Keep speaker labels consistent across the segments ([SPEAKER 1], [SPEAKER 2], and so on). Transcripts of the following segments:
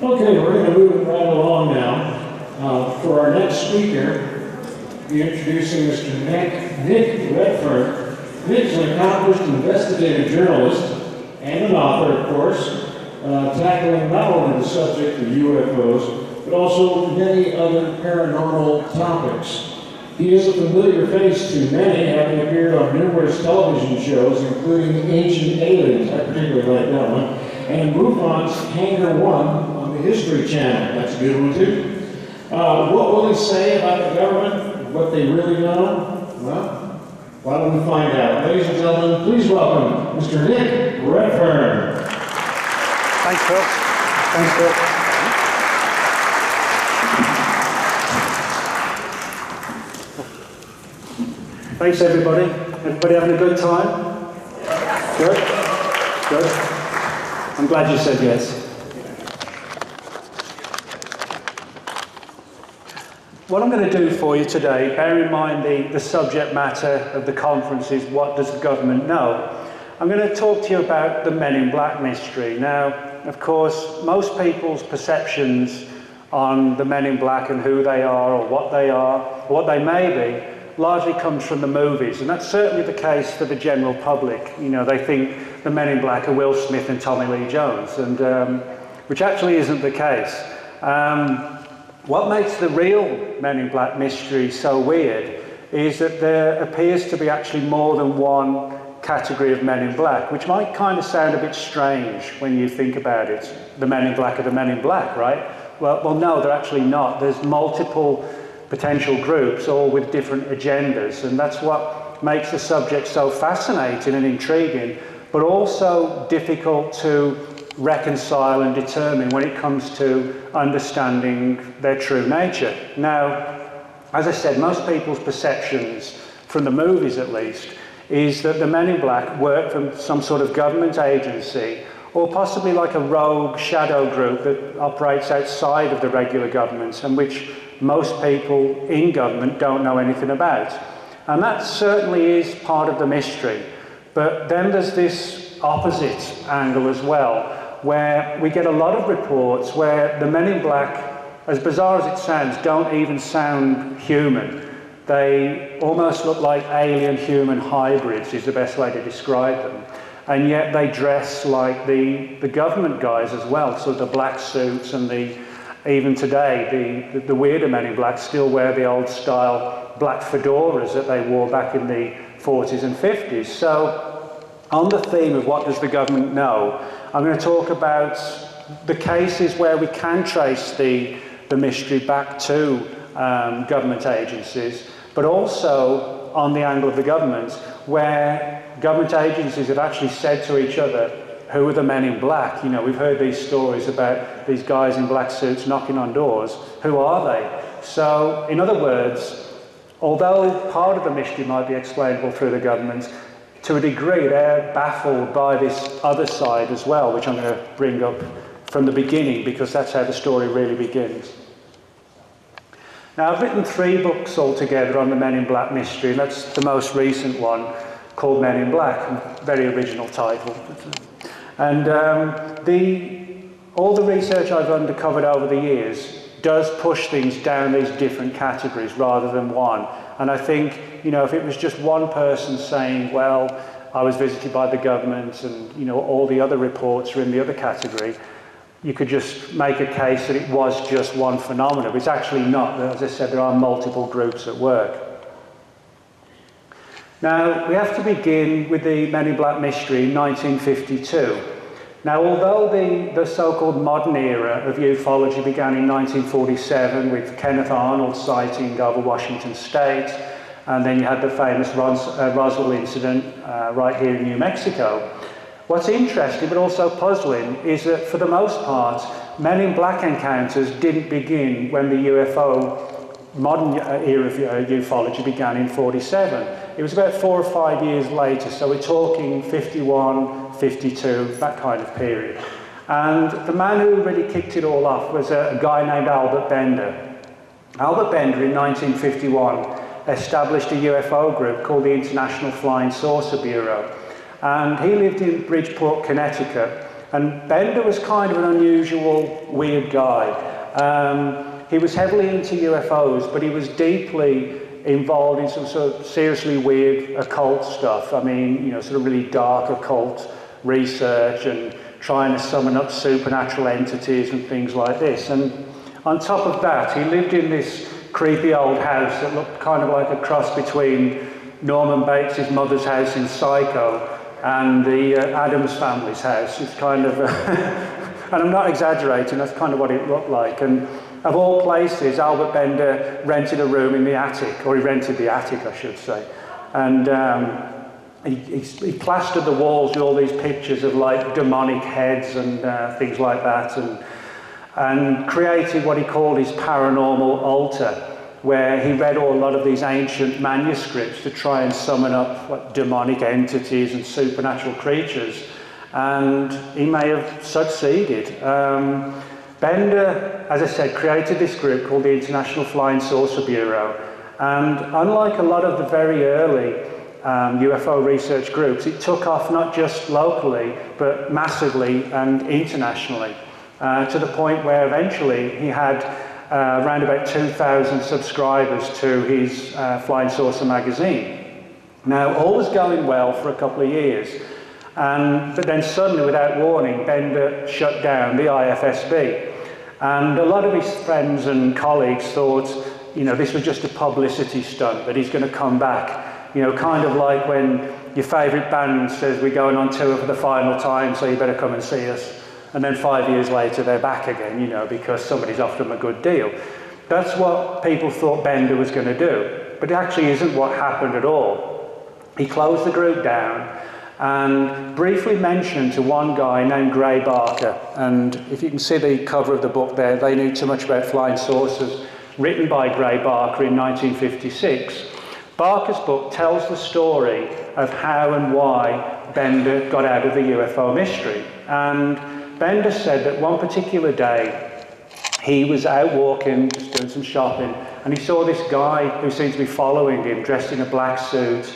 [SPEAKER 1] Okay, we're going to move it right along now. For our next speaker, be introducing Mr. Nick Redfern. Nick is an accomplished investigative journalist and an author, of course, tackling not only the subject of UFOs, but also many other paranormal topics. He is a familiar face to many, having appeared on numerous television shows, including Ancient Aliens, I particularly like that one, and MUFON's Hangar 1 on the History Channel. That's a good one too. What will he say about the government, what they really know? Well, why don't we find out? Ladies and gentlemen, please welcome Mr. Nick Redfern.
[SPEAKER 2] Thanks, Phil. Thanks, Phil. Thanks, everybody. Everybody having a good time? Good? Good. I'm glad you said yes. What I'm going to do for you today, bear in mind the subject matter of the conference is what does the government know? I'm going to talk to you about the Men in Black mystery. Now, of course, most people's perceptions on the Men in Black and who they are or what they may be, largely comes from the movies, and that's certainly the case for the general public. You know, they think the Men in Black are Will Smith and Tommy Lee Jones, and which actually isn't the case. What makes the real Men in Black mystery so weird is that there appears to be actually more than one category of Men in Black, which might kind of sound a bit strange when you think about it. The Men in Black are the Men in Black, right? Well, no, they're actually not. There's multiple potential groups, all with different agendas, and that's what makes the subject so fascinating and intriguing, but also difficult to reconcile and determine when it comes to understanding their true nature. Now, as I said, most people's perceptions, from the movies at least, is that the Men in Black work from some sort of government agency, or possibly like a rogue shadow group that operates outside of the regular government and which most people in government don't know anything about. And that certainly is part of the mystery. But then there's this opposite angle as well, where we get a lot of reports where the Men in Black, as bizarre as it sounds, don't even sound human. They almost look like alien-human hybrids is the best way to describe them. And yet they dress like the government guys as well, so the black suits and even today, the weirder Men in Black still wear the old style black fedoras that they wore back in the 40s and 50s. So on the theme of what does the government know, I'm going to talk about the cases where we can trace the mystery back to government agencies, but also on the angle of the government, where government agencies have actually said to each other, who are the Men in Black? You know, we've heard these stories about these guys in black suits knocking on doors. Who are they? So, in other words, although part of the mystery might be explainable through the government, to a degree they're baffled by this other side as well, which I'm going to bring up from the beginning because that's how the story really begins. Now, I've written 3 books altogether on the Men in Black mystery, and that's the most recent one, called Men in Black, very original title. And all the research I've uncovered over the years does push things down these different categories rather than one. And I think, you know, if it was just one person saying, well, I was visited by the government and, you know, all the other reports are in the other category, you could just make a case that it was just one phenomenon. But it's actually not. As I said, there are multiple groups at work. Now, we have to begin with the Men in Black mystery in 1952. Now, although the so-called modern era of ufology began in 1947 with Kenneth Arnold's sighting over Washington State, and then you had the famous Roswell incident right here in New Mexico, what's interesting but also puzzling is that for the most part, Men in Black encounters didn't begin when the UFO modern era of ufology began in 47. It was about 4 or 5 years later, so we're talking 51, 52, that kind of period. And the man who really kicked it all off was a guy named Albert Bender. Albert Bender in 1951 established a UFO group called the International Flying Saucer Bureau. And he lived in Bridgeport, Connecticut, And Bender was kind of an unusual, weird guy. He was heavily into UFOs, but he was deeply involved in some sort of seriously weird occult stuff. I mean, you know, sort of really dark occult research and trying to summon up supernatural entities and things like this. And on top of that, he lived in this creepy old house that looked kind of like a cross between Norman Bates' mother's house in Psycho and the Addams family's house. It's kind of, and I'm not exaggerating, that's kind of what it looked like. And of all places, Albert Bender rented a room in the attic, or he rented the attic, I should say. And he plastered the walls with all these pictures of like demonic heads and things like that, and created what he called his paranormal altar, where he read a lot of these ancient manuscripts to try and summon up like, demonic entities and supernatural creatures. And he may have succeeded. Bender, as I said, created this group called the International Flying Saucer Bureau. And unlike a lot of the very early UFO research groups, it took off not just locally, but massively and internationally, to the point where eventually he had around about 2,000 subscribers to his Flying Saucer magazine. Now, all was going well for a couple of years, but then suddenly, without warning, Bender shut down the IFSB. And a lot of his friends and colleagues thought, you know, this was just a publicity stunt, that he's going to come back. You know, kind of like when your favourite band says we're going on tour for the final time, so you better come and see us. And then 5 years later, they're back again, you know, because somebody's offered them a good deal. That's what people thought Bender was going to do. But it actually isn't what happened at all. He closed the group down and briefly mentioned to one guy named Gray Barker. And if you can see the cover of the book there, They Knew Too Much About Flying Saucers, written by Gray Barker in 1956. Barker's book tells the story of how and why Bender got out of the UFO mystery. And Bender said that one particular day he was out walking, just doing some shopping, and he saw this guy who seemed to be following him, dressed in a black suit,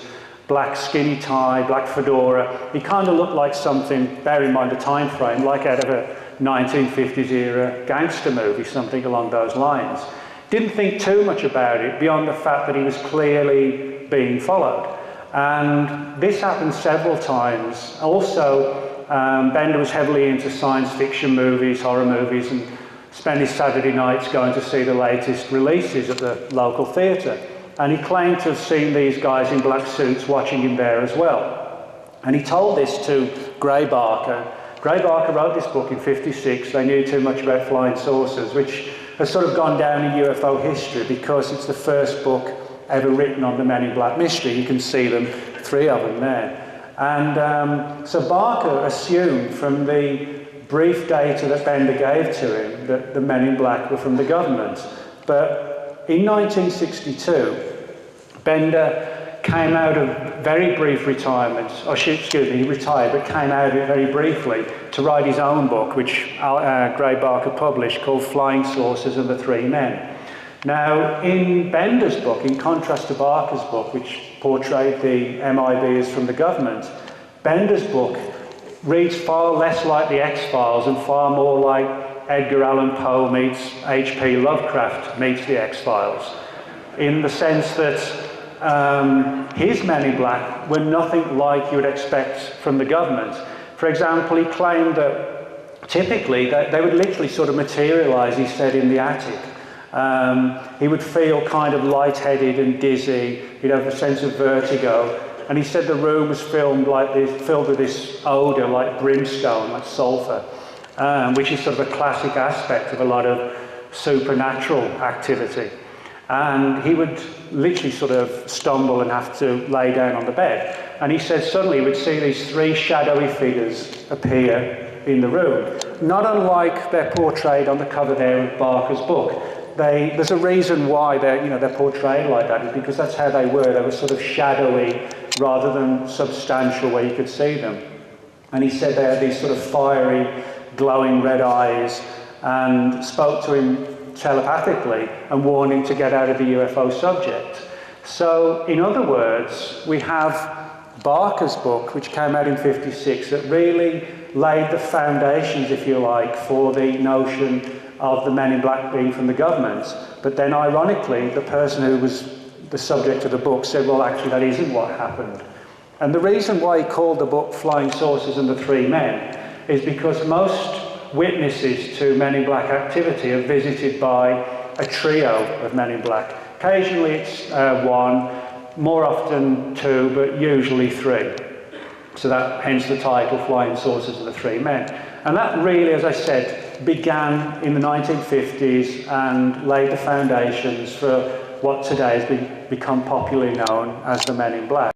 [SPEAKER 2] black skinny tie, black fedora. He kind of looked like something, bear in mind the time frame, like out of a 1950s era gangster movie, something along those lines. Didn't think too much about it beyond the fact that he was clearly being followed. And this happened several times. Also, Bender was heavily into science fiction movies, horror movies, and spent his Saturday nights going to see the latest releases at the local theatre. And he claimed to have seen these guys in black suits watching him there as well. And he told this to Gray Barker. Gray Barker wrote this book in '56, They Knew Too Much About Flying Saucers, which has sort of gone down in UFO history because it's the first book ever written on the Men in Black mystery. You can see them, 3 of them there. And so Barker assumed from the brief data that Bender gave to him that the Men in Black were from the government. But in 1962, Bender came out of very brief retirement, he retired, but came out of it very briefly to write his own book, which Gray Barker published, called Flying Saucers and the Three Men. Now, in Bender's book, in contrast to Barker's book, which portrayed the MIB as from the government, Bender's book reads far less like the X-Files and far more like Edgar Allan Poe meets H.P. Lovecraft meets the X-Files, in the sense that his Men in Black were nothing like you would expect from the government. For example, he claimed that typically they would literally sort of materialise, he said, in the attic. He would feel kind of lightheaded and dizzy, he'd have a sense of vertigo, and he said the room was filled with this odour like brimstone, like sulphur, which is sort of a classic aspect of a lot of supernatural activity. And he would literally sort of stumble and have to lay down on the bed. And he said suddenly he would see these 3 shadowy figures appear in the room, not unlike they're portrayed on the cover there of Barker's book. There's a reason why they're portrayed like that, is because that's how they were. They were sort of shadowy rather than substantial where you could see them. And he said they had these sort of fiery, glowing red eyes, and spoke to him telepathically and warned him to get out of the UFO subject. So, in other words, we have Barker's book, which came out in '56, that really laid the foundations, if you like, for the notion of the Men in Black being from the government. But then, ironically, the person who was the subject of the book said, well, actually, that isn't what happened. And the reason why he called the book Flying Saucers and the Three Men is because most witnesses to Men in Black activity are visited by a trio of Men in Black. Occasionally it's one, more often two, but usually three. So that, hence the title, Flying Saucers and the Three Men. And that really, as I said, began in the 1950s and laid the foundations for what today has become popularly known as the Men in Black.